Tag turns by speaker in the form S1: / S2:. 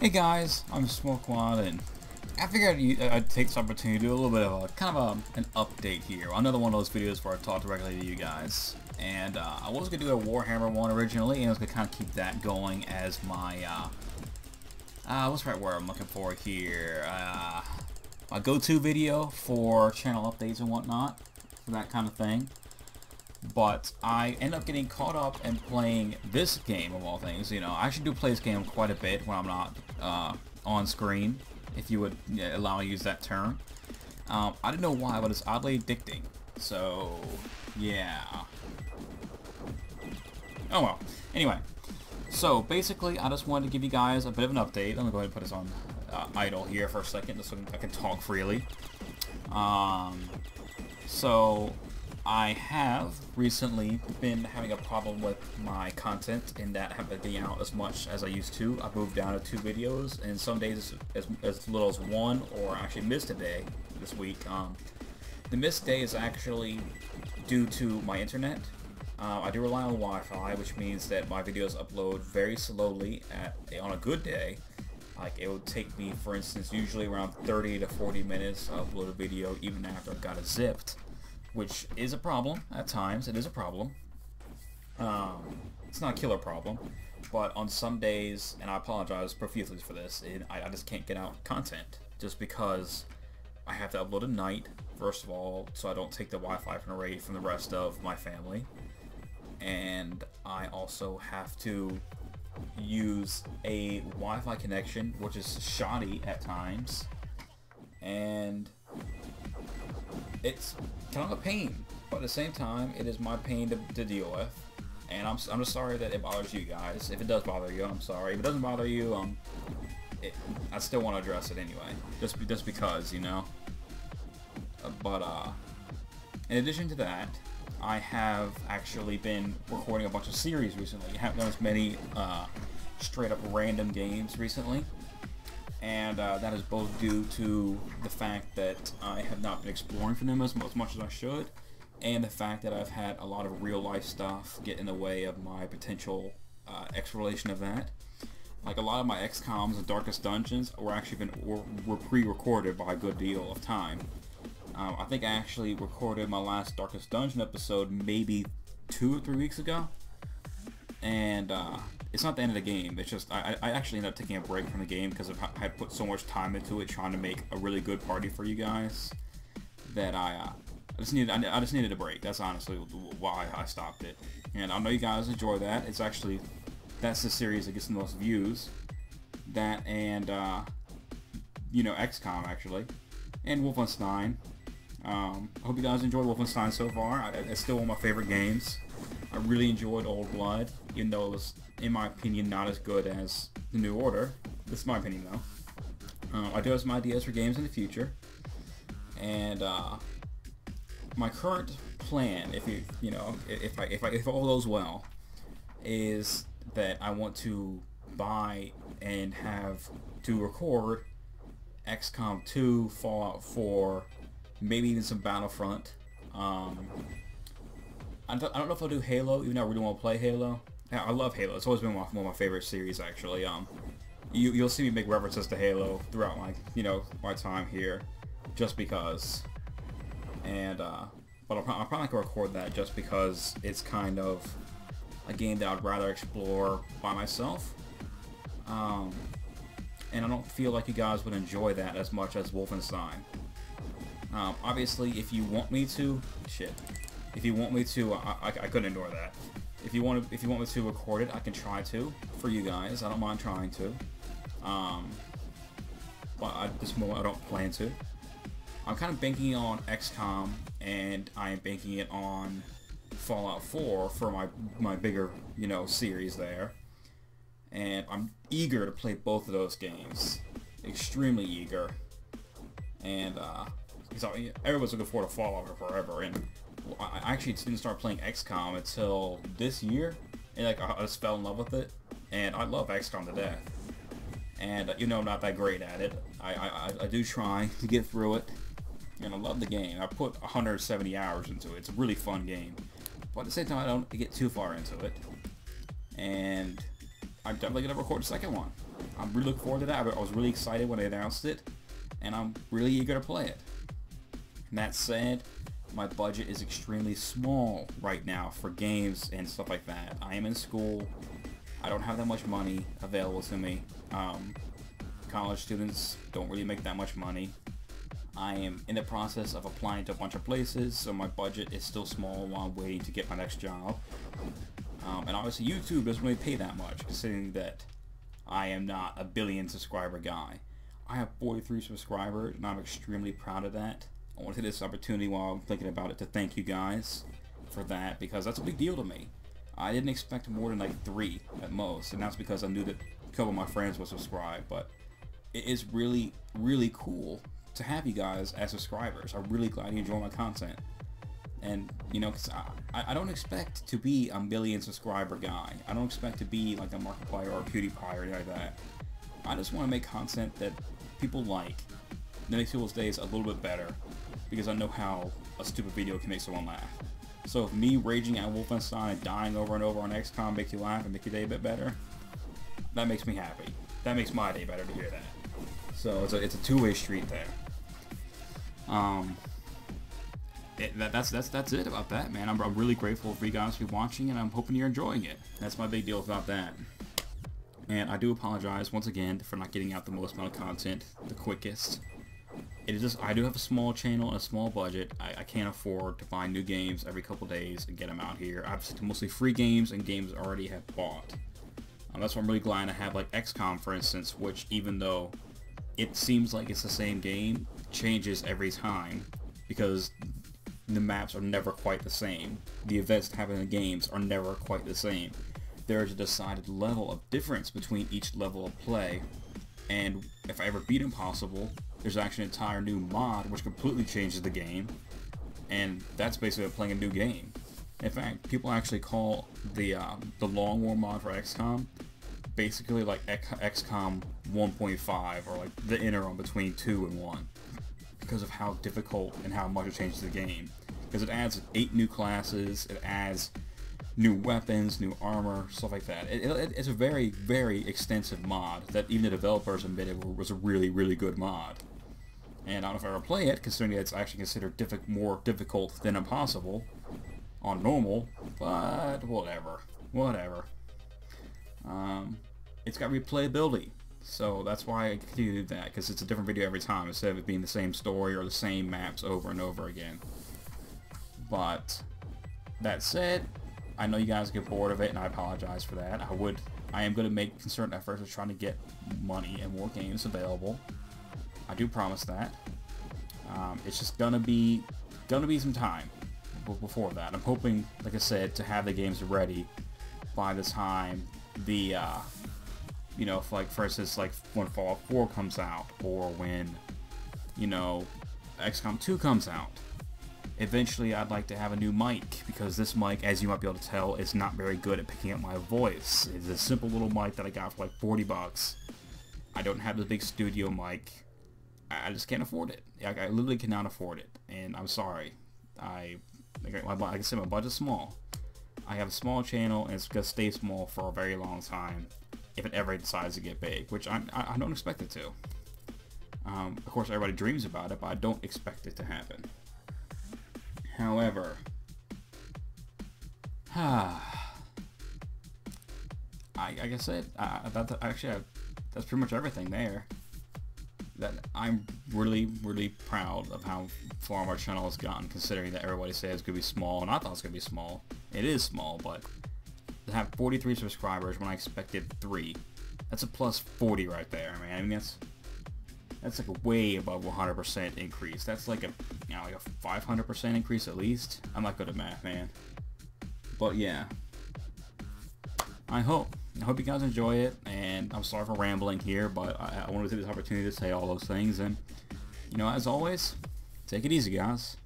S1: Hey guys, I'm Smokewadgaming, and I figured I'd take this opportunity to do a little bit of a an update here. Another one of those videos where I talk directly to you guys. And I was gonna do a Warhammer one originally, and I was gonna kind of keep that going as my what's the right word I'm looking for here? My go-to video for channel updates and whatnot, for that kind of thing. But I end up getting caught up and playing this game of all things. You know, I actually do play this game quite a bit when I'm not on screen, if you would allow me to use that term. I don't know why, but it's oddly addicting. So, yeah. Oh well. Anyway, so basically, I just wanted to give you guys a bit of an update. I'm gonna go ahead and put this on idle here for a second, just so I can talk freely. So I have recently been having a problem with my content in that I haven't been getting out as much as I used to. I've moved down to 2 videos, and some days as little as 1, or actually missed a day this week. The missed day is actually due to my internet. I do rely on Wi-Fi, which means that my videos upload very slowly on a good day. Like, it would take me, for instance, usually around 30 to 40 minutes to upload a video even after I've got it zipped. Which is a problem at times. It is a problem. It's not a killer problem, but on some days, and I apologize profusely for this, I just can't get out content just because I have to upload at night, first of all, so I don't take the Wi-Fi away from the rest of my family, and I also have to use a Wi-Fi connection, which is shoddy at times, and it's kind of a pain, but at the same time, it is my pain to deal with, and I'm just sorry that it bothers you guys. If it does bother you, I'm sorry. If it doesn't bother you, I still want to address it anyway, just because, you know. But in addition to that, I have actually been recording a bunch of series recently. I haven't done as many straight up random games recently. And that is both due to the fact that I have not been exploring for them as much as I should, and the fact that I've had a lot of real life stuff get in the way of my potential exploration of that. Like, a lot of my XCOMs and Darkest Dungeons were actually were pre-recorded by a good deal of time. I think I actually recorded my last Darkest Dungeon episode maybe 2 or 3 weeks ago, and it's not the end of the game. It's just I actually ended up taking a break from the game because I had put so much time into it trying to make a really good party for you guys that I just needed a break. That's honestly why I stopped it. And I know you guys enjoy that. That's the series that gets the most views. That and you know, XCOM actually, and Wolfenstein. I hope you guys enjoyed Wolfenstein so far. It's still one of my favorite games. I really enjoyed Old Blood, even though it was, in my opinion, not as good as the New Order. This is my opinion, though. I do have some ideas for games in the future, and my current plan, if all goes well, is that I want to buy and have to record XCOM 2, Fallout 4, maybe even some Battlefront. I don't know if I'll do Halo, even though I really want to play Halo. I love Halo. It's always been one of my favorite series, actually. You'll see me make references to Halo throughout my time here, just because. And but I'll probably gonna record that just because it's kind of a game that I'd rather explore by myself. And I don't feel like you guys would enjoy that as much as Wolfenstein. Obviously, if you want me to, I couldn't ignore that. If you want me to record it, I can try to for you guys. I don't mind trying to. But at this moment, I don't plan to. I'm kind of banking on XCOM, and I am banking it on Fallout 4 for my bigger, series there. And I'm eager to play both of those games. Extremely eager. And because everyone's looking forward to Fallout forever, and I actually didn't start playing XCOM until this year, and I just fell in love with it, and I love XCOM to death. And I'm not that great at it. I do try to get through it, and I love the game. I put 170 hours into it. It's a really fun game, but at the same time, I don't get too far into it. And I'm definitely gonna record a second one. I'm really looking forward to that. I was really excited when they announced it, and I'm really eager to play it. That said, my budget is extremely small right now for games and stuff like that. I am in school. I don't have that much money available to me. College students don't really make that much money. I am in the process of applying to a bunch of places, so my budget is still small while I'm waiting to get my next job. And obviously YouTube doesn't really pay that much, considering that I am not a billion subscriber guy. I have 43 subscribers, and I'm extremely proud of that. I want to take this opportunity while I'm thinking about it to thank you guys for that, because that's a big deal to me. I didn't expect more than like 3 at most, and that's because I knew that a couple of my friends would subscribe, but it is really, really cool to have you guys as subscribers. I'm really glad you enjoy my content. And, you know, cause I don't expect to be a million subscriber guy. I don't expect to be like a Markiplier or a PewDiePie or anything like that. I just want to make content that people like, that makes people's days a little bit better, because I know how a stupid video can make someone laugh. So if me raging at Wolfenstein and dying over and over on XCOM makes you laugh and make your day a bit better, that makes me happy. That makes my day better to hear that. So it's a two-way street there. That's it about that, man. I'm really grateful for you guys for watching, and I'm hoping you're enjoying it. That's my big deal about that. And I do apologize once again for not getting out the most amount of content the quickest. It is just, I do have a small channel and a small budget. I can't afford to find new games every couple days and get them out here. I have mostly free games and games I already have bought. That's why I'm really glad to have like XCOM, for instance, which even though it seems like it's the same game, changes every time because the maps are never quite the same. The events that happen in the games are never quite the same. There is a decided level of difference between each level of play, and if I ever beat Impossible, there's actually an entire new mod which completely changes the game, and that's basically playing a new game. In fact, people actually call the Long War mod for XCOM basically like XCOM 1.5, or like the interim between 2 and 1, because of how difficult and how much it changes the game. Because it adds 8 new classes, it adds new weapons, new armor, stuff like that. It's a very, very extensive mod that even the developers admitted was a really, really good mod. And I don't know if I ever play it, considering it's actually considered more difficult than Impossible on normal, but whatever. It's got replayability, so that's why I continue to do that, because it's a different video every time instead of it being the same story or the same maps over and over again. But that said, I know you guys get bored of it, and I apologize for that. I am going to make concerted efforts of trying to get money and more games available. I do promise that. It's just gonna be some time before that. I'm hoping, like I said, to have the games ready by the time the you know, for instance, like when Fallout 4 comes out, or when, you know, XCOM 2 comes out. Eventually, I'd like to have a new mic, because this mic, as you might be able to tell, is not very good at picking up my voice. It's a simple little mic that I got for like 40 bucks. I don't have the big studio mic. I just can't afford it. I literally cannot afford it, and I'm sorry. Like I said, my budget's small. I have a small channel, and it's gonna stay small for a very long time if it ever decides to get big, which I don't expect it to. Of course, everybody dreams about it, but I don't expect it to happen. However, like I said, that's pretty much everything there. That I'm really, really proud of how far our channel has gotten, considering that everybody says it's gonna be small, and I thought it was gonna be small. It is small, but to have 43 subscribers when I expected 3, that's a plus 40 right there, man. I mean, that's like a way above 100% increase. That's like a, you know, like a 500% increase at least. I'm not good at math, man. But yeah, I hope you guys enjoy it, and I'm sorry for rambling here, but I wanted to take this opportunity to say all those things, and, you know, as always, take it easy, guys.